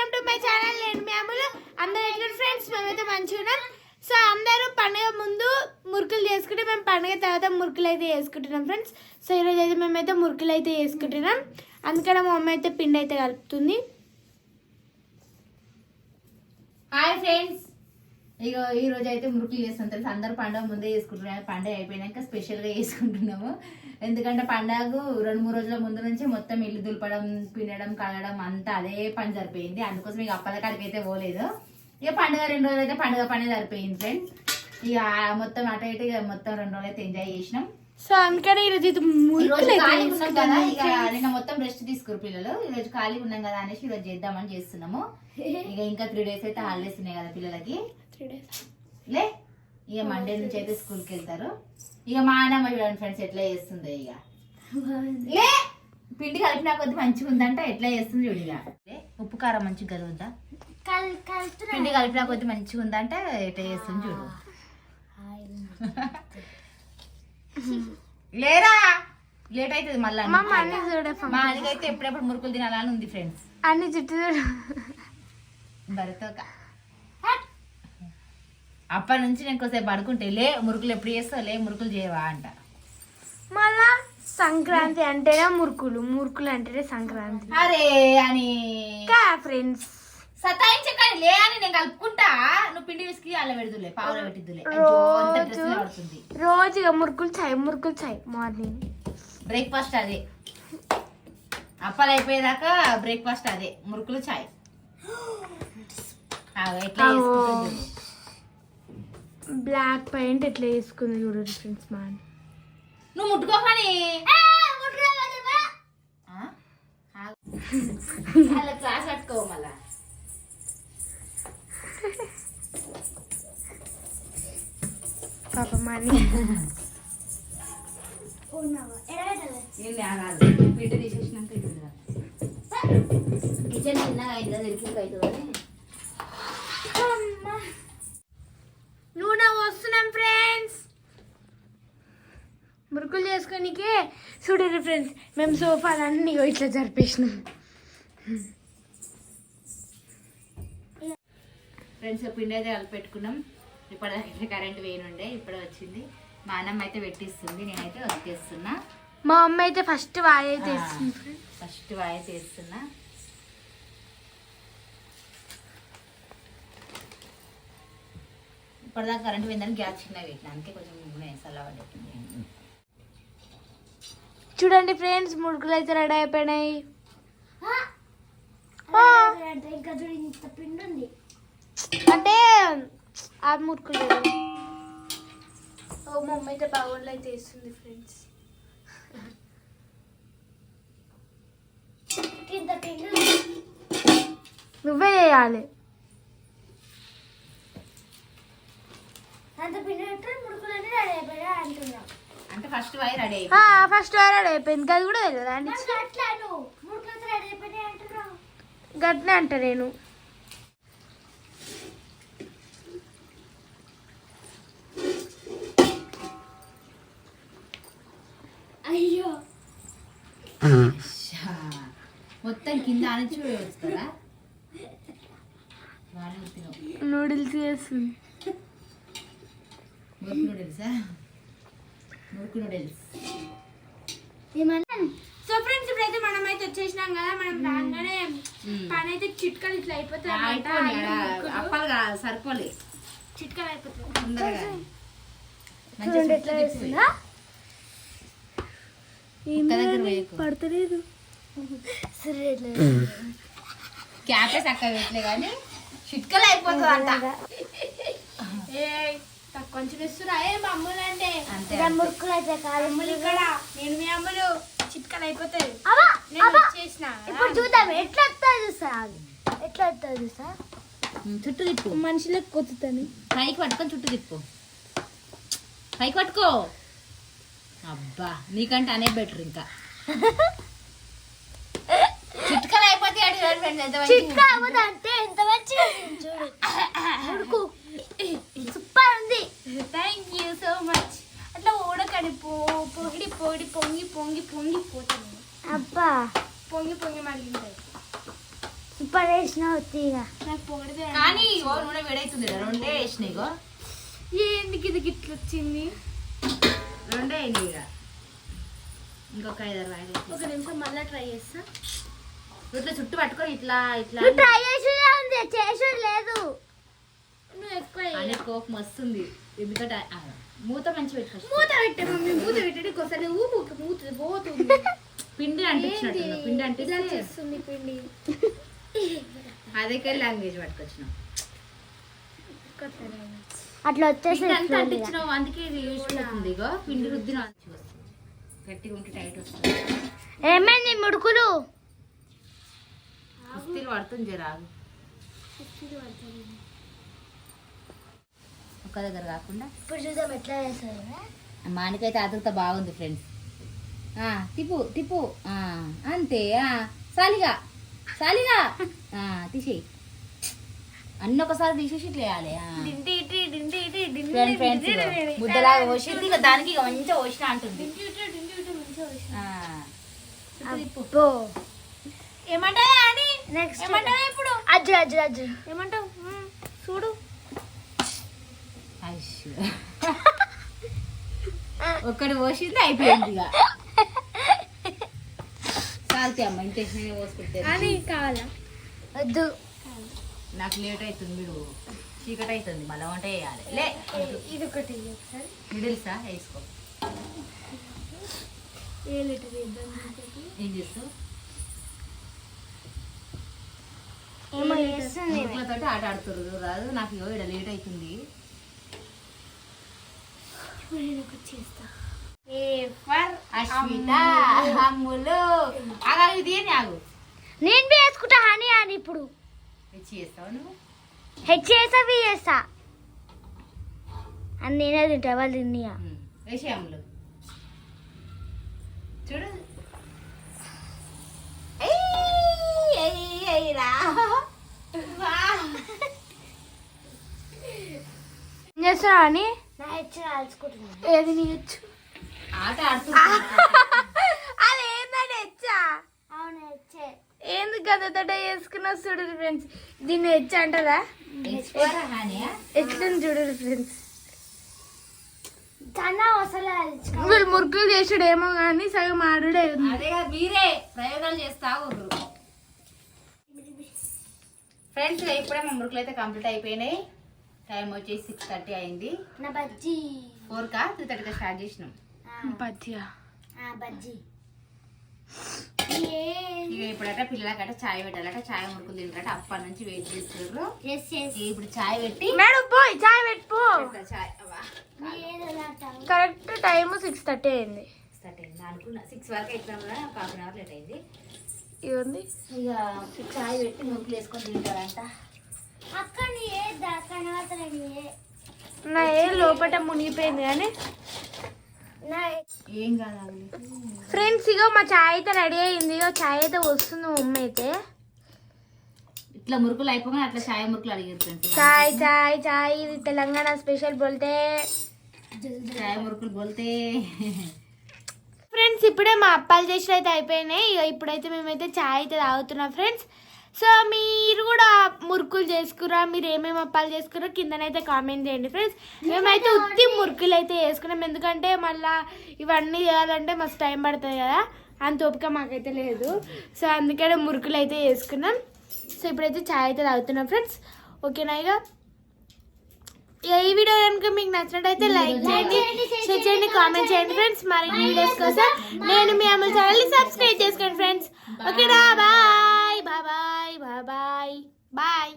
Welcome to my channel. నేను మీ అమ్ములు. అందరూ ఎట్లా ఫ్రెండ్స్? మేమైతే మంచిగా ఉన్నాం. సో అందరూ పండుగ ముందు మురుకులు చేసుకుంటే మేము పండుగ తర్వాత మురుకులు అయితే చేసుకుంటున్నాం ఫ్రెండ్స్. సో ఈరోజు అయితే మేమైతే మురుకులు అయితే చేసుకుంటున్నాం. అందుకని మా మమ్మీ అయితే పిండి అయితే కలుపుతుంది. హాయ్ ఫ్రెండ్స్, ఇక ఈ రోజు అయితే మురుకులు చేస్తాం తెలుసు. అందరూ పండుగ ముందే చేసుకుంటున్నాము. పండుగ అయిపోయినాక స్పెషల్గా చేసుకుంటున్నాము. ఎందుకంటే పండుగకు 2-3 రోజుల ముందు నుంచి మొత్తం ఇల్లు దులపడం, పిండడం, కడగడం అంతా అదే పని సరిపోయింది. అందుకోసం ఇక అప్పల కాడికి అయితే పోలేదు. ఇక పండుగ 2 రోజులు అయితే పండుగ పని సరిపోయింది ఫ్రెండ్స్. ఇక మొత్తం అటు ఇటు ఇక మొత్తం 2 రోజులు అయితే ఎంజాయ్ చేసినాం. సో అందుకని ఈరోజు ఖాళీ ఉన్నాం కదా, ఇక నిన్న మొత్తం రెస్ట్ తీసుకురు పిల్లలు. ఈ రోజు ఖాళీ ఉన్నాం కదా అనేసి ఈరోజు చేద్దామని చేస్తున్నాము. ఇక ఇంకా 3 days అయితే హాలిడేస్ ఉన్నాయి కదా పిల్లలకి. 3 days లే ఇక మండే నుంచి అయితే స్కూల్కి వెళ్తారు. ఇక మా అన్నమ్మ చూడండి ఫ్రెండ్స్ ఎట్లా చేస్తుంది. ఇక లే పిండి కలిపినా కొద్ది మంచిగా ఉందంట, ఎట్లా చేస్తుంది చూడు. ఇక ఉప్పు కారం మంచిగా కలుగుద్దా, పిండి కలిపినా కొద్ది మంచిగా ఉందంటే ఎట్లా చేస్తుంది చూడు. లేరా లేట్ అవుతుంది మళ్ళీ. మా అనికైతే ఎప్పుడెప్పుడు మురుకులు తినాలని ఉంది ఫ్రెండ్స్. అన్ని చుట్టూ భరతోక అప్పటి నుంచి నేను కొద్దిసేపు పడుకుంటే లే మురుకులు ఎప్పుడు చేస్తావు, లే మురుకులు చేయవా అంట. మళ్ళా సంక్రాంతి అంటేనే మురుకులు, మురుకులు అంటేనే సంక్రాంతి. అరే అని ఫ్రెండ్స్ సతాయించకండి, లే అని నేను కలుపుకుంటా. నువ్వు పిండి విసికి అలా పెడుతులే, పావులో పెట్టిద్దులే. రోజుగా మురుకులు చాయ్, మురుకులు చాయ్. మార్నింగ్ బ్రేక్ఫాస్ట్ అదే, అప్పాలు అయిపోయేదాకా బ్రేక్ఫాస్ట్ అదే, మురుకులు చాయ్. ఎట్లా బ్లాక్ పెయింట్ ఎట్లా వేసుకుంది చూడండి ఫ్రెండ్స్. మా నువ్వు ముట్టుకోకని అలా క్లాస్ కట్టుకో మళ్ళా. పాప మనీ పీట తీసేసినాక కిచెన్ చిన్నగా అవుతుంది, ఇరికి అవుతుంది. నూనె వస్తున్నాం ఫ్రెండ్స్ మురుకులు చేసుకోనికే. చూడండి ఫ్రెండ్స్, మేము సోఫాలన్నీ ఇట్లా జరిపేసినాం ఫ్రెండ్స్. పిండి అయితే కలిపి పెట్టుకున్నాం. ఇప్పుడు కరెంట్ వేయనుండే, ఇప్పుడు వచ్చింది. మా అన్నమ్మ అయితే పెట్టిస్తుంది, నేనైతే వచ్చేస్తున్నా. మా అమ్మ అయితే ఫస్ట్ వాయి అయితే వేస్తుంది. ఫస్ట్ వాయి చేస్తున్నా. ఇప్పటిదాకా కరెంట్ పోయిందని గ్యాస్ చిన్నగా పెట్టినా, అందుకే కొంచెం చల్లబడ్డట్టుంది. చూడండి ఫ్రెండ్స్, మురుకులు అయితే రెడీ అయిపోయినాయి. అంటే ఆ మురుకులు ఓ మమ్మీ అయితే బాగుండలు అయితే వేస్తుంది ఫ్రెండ్స్. నువ్వే చేయాలి. అంటే ఫస్ట్ వాయి రెడీ అయిపోయింది. ఫస్ట్ వాయి రెడీ అయిపోయింది. గది కూడా తెలియదా అండి? గట్నే అంట నేను. అయ్యో మొత్తం కింద నుంచి వస్తుందా? నూడిల్స్ చేస్తుంది. మురుకు నూడిల్సా? మురుకు నూడిల్స్. సో ఫ్రెండ్స్, ఇప్పుడైతే మనం అయితే వచ్చేసినాం కదా. మనం రాగానే పని అయితే చిట్కలు ఇట్లా అయిపోతాయి. అప్పాలు సరిపోలే, చిట్కలు అయిపోతాయి. పడతలేదు. క్యాపే చక్కగా పెట్టలే కానీ చిట్కలు అయిపోతుంది అంట. కొంచెం ఇస్తున్నా మా అమ్ములు అంటే మురుకులు అయితే అమ్ములు ఇక్కడ. నేను మీ అమ్ములు చిట్కలు అయిపోతాయి. ఇప్పుడు చూద్దాం ఎట్లా చూసా, ఎట్లా చూసా. చుట్టూ తిప్పు, మనుషులకు కొత్తుతాను. పైకి పట్టుకొని చుట్టూ తిప్పు, పైకి పట్టుకో. అబ్బా నీకంటే అనే బెటర్. ఇంకా చిట్కలు అయిపోతాయి. చిట్కా అంటే ఎంత మంచిగా సూపర్ ఉంది. Thank you so much. అట్లా ఓడకని పొగిడి పొగిడి పొంగి పొంగి పొంగి పోతుంది. అబ్బా పొంగి పొంగి మళ్ళీ సూపర్ వేసిన తీగా నాకు పొగిడితే కానీ ఇగో నూనె వేడైతుంది రెండే వేసినాయి ఇగో ఎందుకు ఇది గిట్ల వచ్చింది. రెండే అయినాయి ఇక ఇంకొక 5-6 రాయలు ఒక నిమిషం మళ్ళీ ట్రై చేస్తా. ఇట్లా చుట్టూ పట్టుకొని ఇట్లా ఇట్లా నువ్వు ట్రై చేసేదే ఉంది చేసేది లేదు. నువ్వు ఎక్కువ అనే కోపం వస్తుంది ఎందుకంటే మూత మంచి పెట్టుకో మూత పెట్టే మమ్మీ, మూత పెట్టండి ఒకసారి మూత పోతుంది. పిండి అంటించినట్టు పిండి ఇలా అంటిస్తే చేస్తుంది పిండి. అదే లాంగ్వేజ్ పట్టుకొచ్చినాం అట్లా వచ్చేసి పిండి అంతా అంటించినావు అందుకే ఇది యూజ్ అవుతుంది ఇగో పిండి రుద్దిన గట్టిగా ఉంటే టైట్ వస్తుంది. ఏమైంది ముడుకులు కుస్తీలు పడుతుంది జరాగు ఒక్క దగ్గర కాకుండా. ఇప్పుడు చూద్దాం ఎట్లా చేస్తారు. మానికైతే ఆతృత బాగుంది ఫ్రెండ్స్. తిప్పు తిప్పు అంతే సాలిగా సాలిగా తీసేయి అన్ని ఒకసారి తీసేసి ఇట్లా వేయాలి. ఫ్రెండ్స్ ముద్దలాగా పోసింది ఇక దానికి ఇక మంచిగా పోసిన అంటుంది. అబ్బో. ఏమంటావా అని నెక్స్ట్ ఏమంటావా ఇప్పుడు అజ్జు అజ్జు అజ్జు ఏమంటావు చూడు. ఒక్కటి పోసింది అయిపోయింది ఇక చాలుతే అమ్మ ఇంటెన్షన్ పోసుకుంటే అని కావాలా వద్దు. నాకు లేట్ అవుతుంది మీరు చీకటి అవుతుంది మళ్ళీ వంట వేయాలి లే ఇది ఒకటి ఒకసారి మిడిల్సా వేసుకో. ఏ లీటర్ ఇద్దాం. ఏం చేస్తావు ఏమో చేస్తుంది తోటి ఆట ఆడుతున్నారు రాదు నాకు ఇగో ఇక్కడ లేట్ అవుతుంది. నేను ఒకటి చేస్తా. అశ్విత అమ్ములు ఆగాలి ఇది ఏమి ఆగు నేను బి వేసుకుంటా హనీ అని ఇప్పుడు తెచ్చి చేస్తావు నువ్వు హెచ్ చేస్తా బి చేస్తా అని నేనే తింటా వాళ్ళు తిన్నయా. వేసే అమ్ములు చూడు ఏం చేస్తావా అని నా హెచ్ రాల్చుకుంటున్నా. ఏది నీయచ్చు ఆట ఆడుతున్నా అది ఏంటంటే హెచ్చా అవును హెచ్చే. ఎందుకు గదతోట వేసుకున్నా చూడు ఫ్రెండ్స్. దీన్ని హెచ్చ అంటారా ఎట్లుంది చూడు ఫ్రెండ్స్. చాలా అసలు వీళ్ళు మురుకులు చేసుడు ఏమో కానీ సగం ఆడుడే ఉంది. అదే మీరే ప్రయోగాలు చేస్తా ఊరు ఫ్రెండ్స్. ఇప్పుడే మా మురుకులు అయితే కంప్లీట్ అయిపోయినాయి. టైం వచ్చేసి 6:30 అయింది. నా బజ్జీ 4కా 3:30గా స్టార్ట్ చేసినాం. పచ్చిగా బజ్జీ ఇక ఇప్పుడట పిల్లలకట చాయ్ పెట్టాలట. చాయ్ మురుకులు తింటారట అప్పటి నుంచి వెయిట్ చేస్తున్నారు. ఇప్పుడు చాయ్ పెట్టి మేడం పోయి చాయ్ పెట్టుకో. చాయ్ కరెక్ట్ టైం 6:30 అయింది. స్టార్ట్ అయింది అనుకున్నా 6 వరకు ఎగ్జామ్ ఒక హాఫ్ అన్ అవర్ లేట్ అయింది. ఇవ్వండి ఇక చాయ్ పెట్టి మురుకులు వేసుకొని తింటారంట. అక్క నీ కనబడతలే నా ఏ లోపల మునిగిపోయింది కానీ నా ఏం కాదు ఫ్రెండ్స్. ఇగో మా చాయ్ అయితే రెడీ అయింది. ఇగో చాయ్ అయితే వస్తుంది మా మమ్మీ అయితే. ఇట్లా మురుకులు అయిపోగానే అట్లా చాయ్ మురుకులు అడిగారు ఫ్రెండ్స్. చాయ్ చాయ్ చాయ్ ఇది తెలంగాణ స్పెషల్ బోల్తే చాయ్ మురుకులు బోల్తే. ఫ్రెండ్స్ ఇప్పుడే మా అప్పాలు చేసి అయితే అయిపోయినాయి. ఇక ఇప్పుడైతే మేమైతే చాయ్ అయితే తాగుతున్నాం ఫ్రెండ్స్. సో మీరు కూడా మురుకులు చేసుకురా, మీరు ఏమేమి అప్పాలు చేసుకురా కిందనైతే కామెంట్ చేయండి ఫ్రెండ్స్. మేమైతే ఉత్తి మురుకులు అయితే వేసుకున్నాం ఎందుకంటే మళ్ళీ ఇవన్నీ చేయాలంటే మస్తు టైం పడుతుంది కదా, అంత ఓపిక మాకైతే లేదు. సో అందుకనే మురుకులు అయితే వేసుకున్నాం. సో ఇప్పుడైతే చాయ్ అయితే తాగుతున్నాం ఫ్రెండ్స్. ఓకేనా? ఇక ఈ వీడియో కనుక మీకు నచ్చినట్టయితే లైక్ చేయండి, షేర్ చేయండి, కామెంట్ చేయండి ఫ్రెండ్స్. మరిన్ని వీడియోస్ కోసం నేను మీ అమ్మ ఛానల్ని సబ్స్క్రైబ్ చేసుకోండి ఫ్రెండ్స్. ఓకేనా? Bye bye bye bye bye.